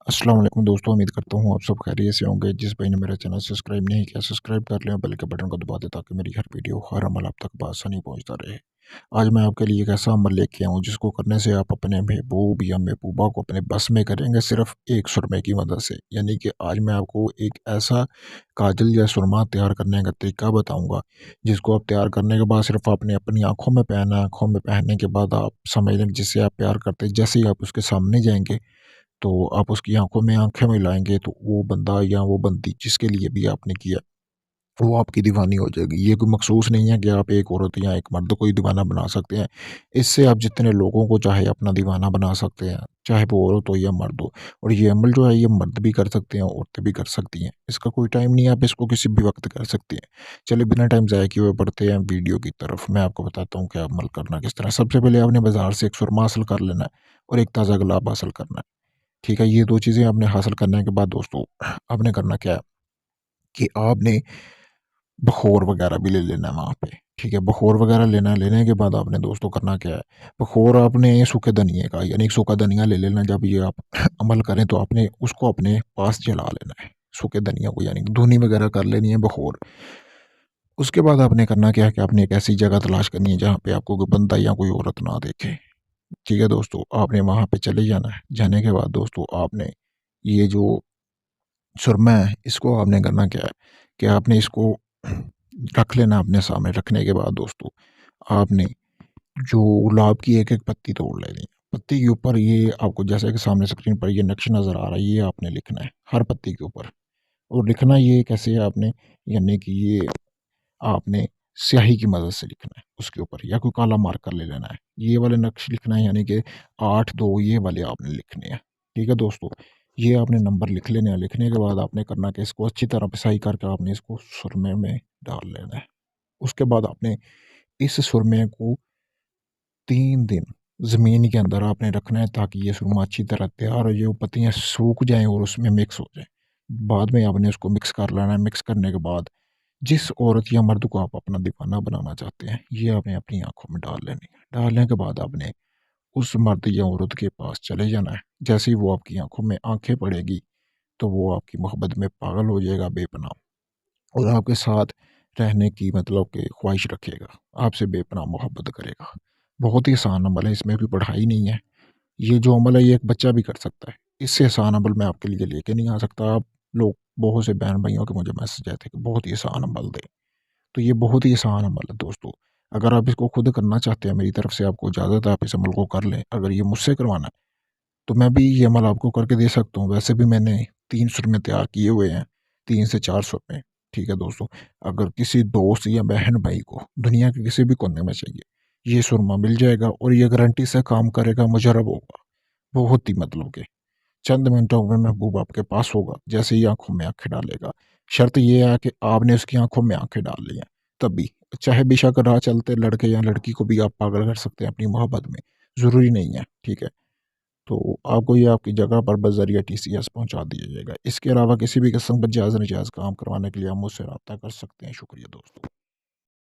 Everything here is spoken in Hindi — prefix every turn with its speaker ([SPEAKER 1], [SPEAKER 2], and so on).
[SPEAKER 1] अस्सलाम वालेकुम दोस्तों, उम्मीद करता हूँ आप सब खैरियत से होंगे। जिस भाई ने मेरा चैनल सब्सक्राइब नहीं किया, सब्सक्राइब कर लें, बेल के बटन को दबा दें ताकि मेरी हर वीडियो, हर अमल आप तक बआसानी पहुँचता रहे। आज मैं आपके लिए एक ऐसा अमल लेके आया हूँ जिसको करने से आप अपने महबूब या महबूबा को अपने बस में करेंगे सिर्फ़ एक सुरमे की मदद से। यानी कि आज मैं आपको एक ऐसा काजल या सुरमा तैयार करने का तरीका बताऊँगा, जिसको आप तैयार करने के बाद सिर्फ़ आपने अपनी आँखों में पहनना है। आँखों में पहनने के बाद आप समझ लें जिससे आप प्यार करते हैं, जैसे ही आप उसके सामने जाएँगे तो आप उसकी आँखों में आँखें मिलाएँगे तो वो बंदा या वो बंदी जिसके लिए भी आपने किया, वो आपकी दीवानी हो जाएगी। ये कोई मखसूस नहीं है कि आप एक औरत या एक मर्द को ही दीवाना बना सकते हैं। इससे आप जितने लोगों को चाहे अपना दीवाना बना सकते हैं, चाहे वो औरत हो या मर्द हो। और ये अमल जो है ये मर्द भी कर सकते हैं, औरतें भी कर सकती हैं। इसका कोई टाइम नहीं है, आप इसको किसी भी वक़्त कर सकते हैं। चलिए बिना टाइम ज़ाया किए हुए बढ़ते हैं वीडियो की तरफ। मैं आपको बताता हूँ कि अमल करना किस तरह। सबसे पहले आपने बाज़ार से एक सुरमा हासिल कर लेना है और एक ताज़ा गुलाब हासिल करना है। ठीक है, ये 2 चीज़ें आपने हासिल करने के बाद दोस्तों आपने करना क्या है कि आपने बख़ोर वग़ैरह भी ले लेना है वहाँ पे, ठीक है? बख़ोर वग़ैरह लेना है, लेने के बाद आपने दोस्तों करना क्या है, बख़ोर आपने सूखे धनिये का यानी सूखा धनिया ले लेना। जब ये आप अमल करें तो आपने उसको अपने पास जला लेना है, सूखे धनिया को यानी धुनी वग़ैरह कर लेनी है बख़ोर। उसके बाद आपने करना क्या है कि आपने एक ऐसी जगह तलाश करनी है जहाँ पे आपको कोई बंदा या कोई औरत ना देखे। ठीक है दोस्तों, आपने वहाँ पे चले जाना है। जाने के बाद दोस्तों आपने ये जो सुरमा है, इसको आपने करना क्या है कि आपने इसको रख लेना अपने सामने। रखने के बाद दोस्तों आपने जो गुलाब की एक-एक पत्ती तोड़ लेनी है। पत्ती के ऊपर ये आपको जैसे कि सामने स्क्रीन पर ये नक्श नज़र आ रहा है, ये आपने लिखना है हर पत्ती के ऊपर। और लिखना ये कैसे है आपने, यानी कि ये आपने स्याही की मदद से लिखना है उसके ऊपर या कोई काला मार्कर ले लेना है। ये वाले नक्श लिखना है यानी कि 8-2 ये वाले आपने लिखने हैं। ठीक है दोस्तों? ये आपने नंबर लिख लेने हैं। लिखने के बाद आपने करना कि इसको अच्छी तरह पिसाई करके आपने इसको सुरमे में डाल लेना है। उसके बाद आपने इस सुरमे को 3 दिन ज़मीन के अंदर आपने रखना है ताकि ये सुरमा अच्छी तरह तैयार हो जाए, वो पत्तियाँ सूख जाएँ और उसमें मिक्स हो जाएँ। बाद में आपने उसको मिक्स कर लेना है। मिक्स करने के बाद जिस औरत या मर्द को आप अपना दीवाना बनाना चाहते हैं, ये आपने अपनी आँखों में डाल लेनी है। डालने के बाद आपने उस मर्द या औरत के पास चले जाना है। जैसे ही वो आपकी आँखों में आँखें पड़ेगी, तो वो आपकी मोहब्बत में पागल हो जाएगा बेपनाह और आपके साथ रहने की मतलब कि ख्वाहिश रखेगा। आपसे बेपनाह मोहब्बत करेगा। बहुत ही आसान अमल है, इसमें कोई पढ़ाई नहीं है। ये जो अमल है ये एक बच्चा भी कर सकता है। इससे आसान अमल मैं आपके लिए लेके नहीं आ सकता। आप लोग बहुत से बहन-भाइयों के मुझे मैसेज आए थे कि बहुत ही आसान अमल दें। तो ये बहुत ही आसान अमल है दोस्तों। अगर आप इसको खुद करना चाहते हैं, मेरी तरफ से आपको इजाज़त है, आप इस अमल को कर लें। अगर ये मुझसे करवाना है, तो मैं भी ये अमल आपको करके दे सकता हूँ। वैसे भी मैंने 3 सुरमे तैयार किए हुए हैं, 3 से 4 सुरमे। ठीक है दोस्तों? अगर किसी दोस्त या बहन-भाई को दुनिया के किसी भी कोने में चाहिए, ये सुरमा मिल जाएगा और ये गारंटी से काम करेगा, मुजर्रब होगा। बहुत ही मतलब कि चंद मिनटों में महबूब आपके पास होगा, जैसे ही आँखों में आँखें डालेगा। शर्त ये है कि आपने उसकी आँखों में आँखें डाल ली हैं, तभी। चाहे बेशक राह चलते लड़के या लड़की को भी आप पागल कर सकते हैं अपनी मोहब्बत में, ज़रूरी नहीं है, ठीक है? तो आपको ये आपकी जगह पर बज़रिया टीसीएस पहुँचा दिया जाएगा। इसके अलावा किसी भी किस्म का जायज़-नाजायज़ काम करवाने के लिए आप मुझसे राब्ता कर सकते हैं। शुक्रिया दोस्तों।